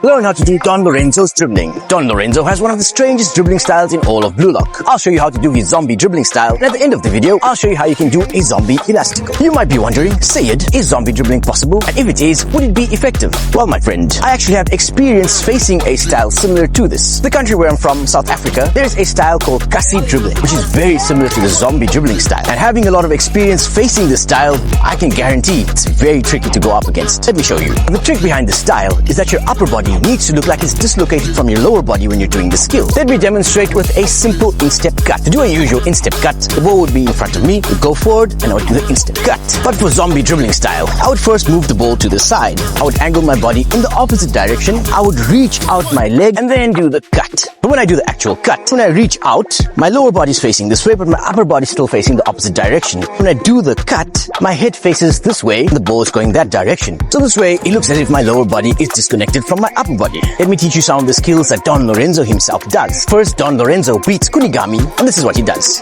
Learn how to do Don Lorenzo's dribbling. Don Lorenzo has one of the strangest dribbling styles in all of Blue Lock. I'll show you how to do his zombie dribbling style, and at the end of the video, I'll show you how you can do a zombie elastico. You might be wondering, Sayed, is zombie dribbling possible? And if it is, would it be effective? Well, my friend, I actually have experience facing a style similar to this. The country where I'm from, South Africa, there's a style called Kasi dribbling, which is very similar to the zombie dribbling style. And having a lot of experience facing this style, I can guarantee it's very tricky to go up against. Let me show you. The trick behind this style is that your upper body needs to look like it's dislocated from your lower body when you're doing the skill. Let me demonstrate with a simple instep cut. To do a usual instep cut, the ball would be in front of me, would go forward, and I would do the instep cut. But for zombie dribbling style, I would first move the ball to the side. I would angle my body in the opposite direction. I would reach out my leg and then do the cut. But when I do the actual cut, when I reach out, my lower body is facing this way, but my upper body is still facing the opposite direction. When I do the cut, my head faces this way, the ball is going that direction. So this way, it looks as if my lower body is disconnected from my upper body. Let me teach you some of the skills that Don Lorenzo himself does. First, Don Lorenzo beats Kunigami, and this is what he does.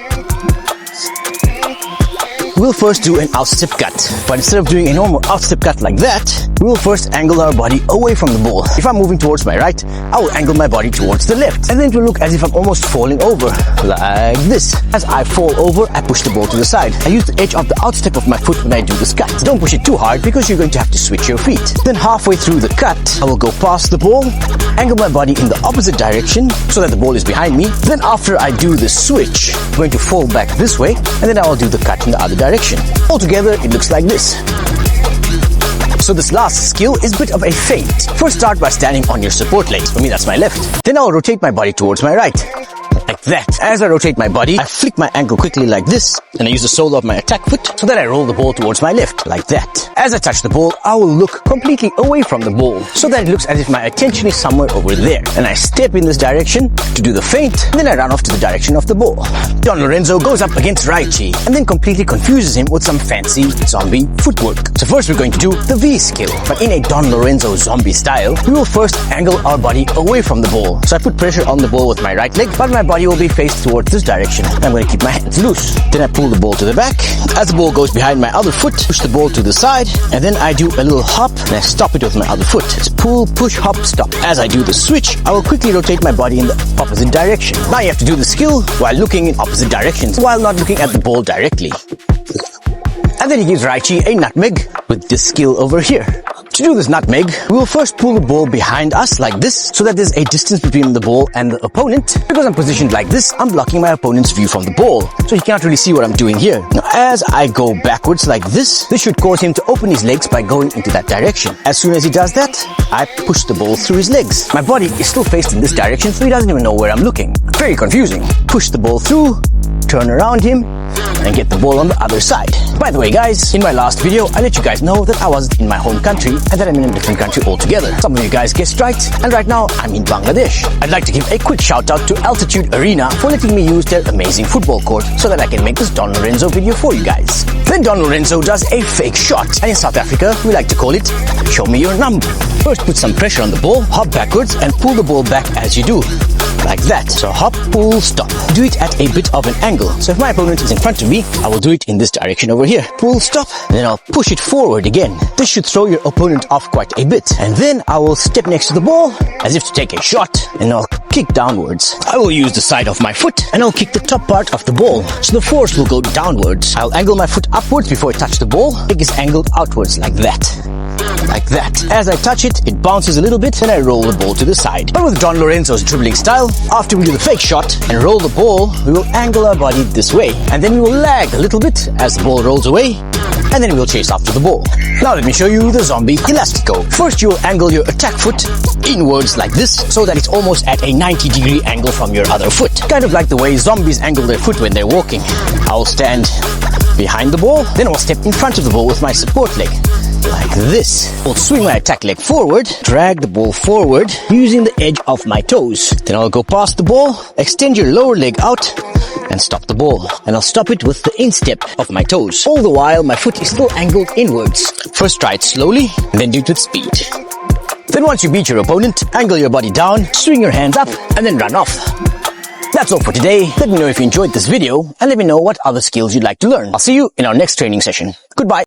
We'll first do an outstep cut, but instead of doing a normal outstep cut like that, we'll first angle our body away from the ball. If I'm moving towards my right, I will angle my body towards the left, and then it will look as if I'm almost falling over, like this. As I fall over, I push the ball to the side. I use the edge of the outstep of my foot when I do this cut. Don't push it too hard because you're going to have to switch your feet. Then halfway through the cut, I will go past the ball, angle my body in the opposite direction so that the ball is behind me. Then after I do the switch, I'm going to fall back this way, and then I will do the cut in the other direction. Altogether, it looks like this. So this last skill is a bit of a feint. First start by standing on your support leg. For me, that's my left. Then I'll rotate my body towards my right. Like that. As I rotate my body, I flick my ankle quickly like this, and I use the sole of my attack foot so that I roll the ball towards my left, like that. As I touch the ball, I will look completely away from the ball so that it looks as if my attention is somewhere over there. And I step in this direction to do the feint, and then I run off to the direction of the ball. Don Lorenzo goes up against Raichi and then completely confuses him with some fancy zombie footwork. So first we're going to do the V skill, but in a Don Lorenzo zombie style, we will first angle our body away from the ball. So I put pressure on the ball with my right leg, but my body will be faced towards this direction. I'm going to keep my hands loose. Then I pull the ball to the back. As the ball goes behind my other foot, push the ball to the side, and then I do a little hop and I stop it with my other foot. It's pull, push, hop, stop. As I do the switch, I will quickly rotate my body in the opposite direction. Now you have to do the skill while looking in opposite directions, while not looking at the ball directly. And then he gives Raichi a nutmeg with this skill over here. To do this nutmeg, we will first pull the ball behind us like this so that there's a distance between the ball and the opponent. Because I'm positioned like this, I'm blocking my opponent's view from the ball, so he can't really see what I'm doing here. Now, as I go backwards like this should cause him to open his legs by going into that direction. As soon as he does that, I push the ball through his legs. My body is still faced in this direction, so he doesn't even know where I'm looking. Very confusing. Push the ball through, turn around him, and get the ball on the other side. By the way, guys, in my last video, I let you guys know that I wasn't in my home country and that I'm in a different country altogether. Some of you guys guessed right, and right now I'm in Bangladesh. I'd like to give a quick shout out to Altitude Arena for letting me use their amazing football court so that I can make this Don Lorenzo video for you guys. Then Don Lorenzo does a fake shot, and in South Africa, we like to call it, show me your number. First put some pressure on the ball, hop backwards, and pull the ball back as you do. Like that. So hop, pull, stop. Do it at a bit of an angle. So if my opponent is in front of me, I will do it in this direction over here. Pull, stop, and then I'll push it forward again. This should throw your opponent off quite a bit. And then I will step next to the ball as if to take a shot, and I'll kick downwards. I will use the side of my foot, and I'll kick the top part of the ball. So the force will go downwards. I'll angle my foot upwards before I touch the ball. Leg is angled outwards like that. Like that. As I touch it, it bounces a little bit and I roll the ball to the side. But with Don Lorenzo's dribbling style, after we do the fake shot and roll the ball, we will angle our body this way. And then we will lag a little bit as the ball rolls away, and then we'll chase after the ball. Now let me show you the zombie elastico. First you will angle your attack foot inwards like this, so that it's almost at a 90-degree angle from your other foot. Kind of like the way zombies angle their foot when they're walking. I'll stand behind the ball, then I'll step in front of the ball with my support leg. Like this. I'll swing my attack leg forward, drag the ball forward using the edge of my toes. Then I'll go past the ball, extend your lower leg out, and stop the ball. And I'll stop it with the instep of my toes. All the while, my foot is still angled inwards. First try it slowly, and then do it with speed. Then once you beat your opponent, angle your body down, swing your hands up, and then run off. That's all for today. Let me know if you enjoyed this video, and let me know what other skills you'd like to learn. I'll see you in our next training session. Goodbye.